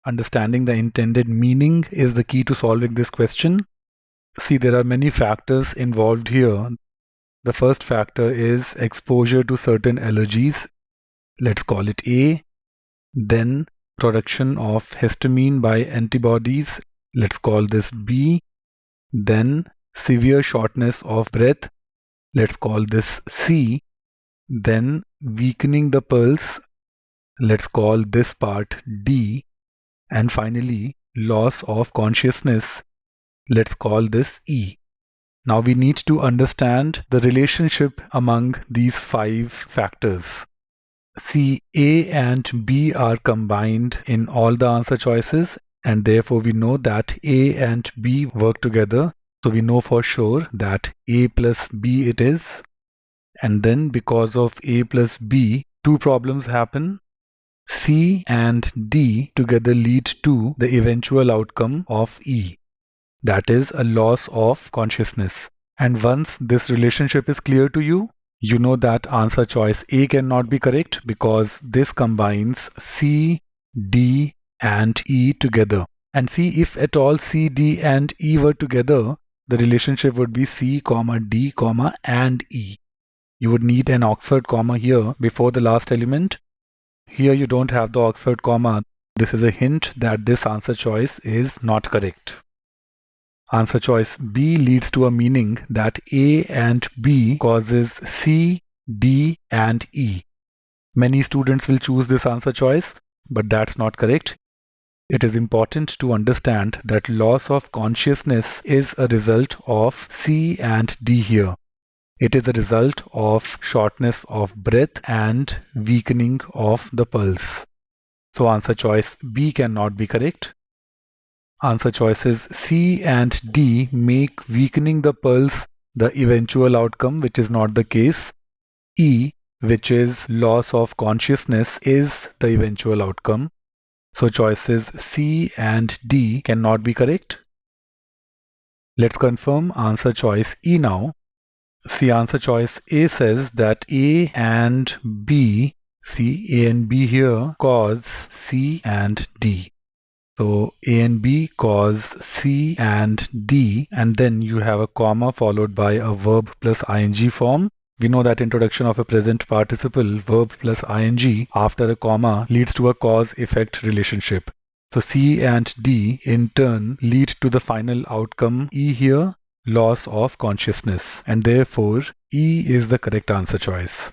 understanding the intended meaning is the key to solving this question. See, there are many factors involved here. The first factor is exposure to certain allergies. Let's call it A. Then production of histamine by antibodies. Let's call this B. Then severe shortness of breath. Let's call this C. Then weakening the pulse. Let's call this part D. And finally, loss of consciousness. Let's call this E. Now we need to understand the relationship among these 5 factors. See, A and B are combined in all the answer choices, and therefore we know that A and B work together. So we know for sure that A plus B it is. And then because of A plus B, 2 problems happen. C and D together lead to the eventual outcome of E. That is a loss of consciousness. And once this relationship is clear to you, you know that answer choice A cannot be correct because this combines C, D and E together. And see, if at all C, D and E were together, the relationship would be C, D, and E. You would need an Oxford comma here before the last element. Here you don't have the Oxford comma. This is a hint that this answer choice is not correct. Answer choice B leads to a meaning that A and B causes C, D and E. Many students will choose this answer choice, but that's not correct. It is important to understand that loss of consciousness is a result of C and D here. It is a result of shortness of breath and weakening of the pulse. So answer choice B cannot be correct. Answer choices C and D make weakening the pulse the eventual outcome, which is not the case. E, which is loss of consciousness, is the eventual outcome. So choices C and D cannot be correct. Let's confirm answer choice E now. See, answer choice A says that A and B, see, A and B here cause C and D. So A and B cause C and D, and then you have a comma followed by a verb plus ing form. We know that introduction of a present participle, verb plus ing after a comma leads to a cause-effect relationship. So C and D in turn lead to the final outcome E here, loss of consciousness, and therefore E is the correct answer choice.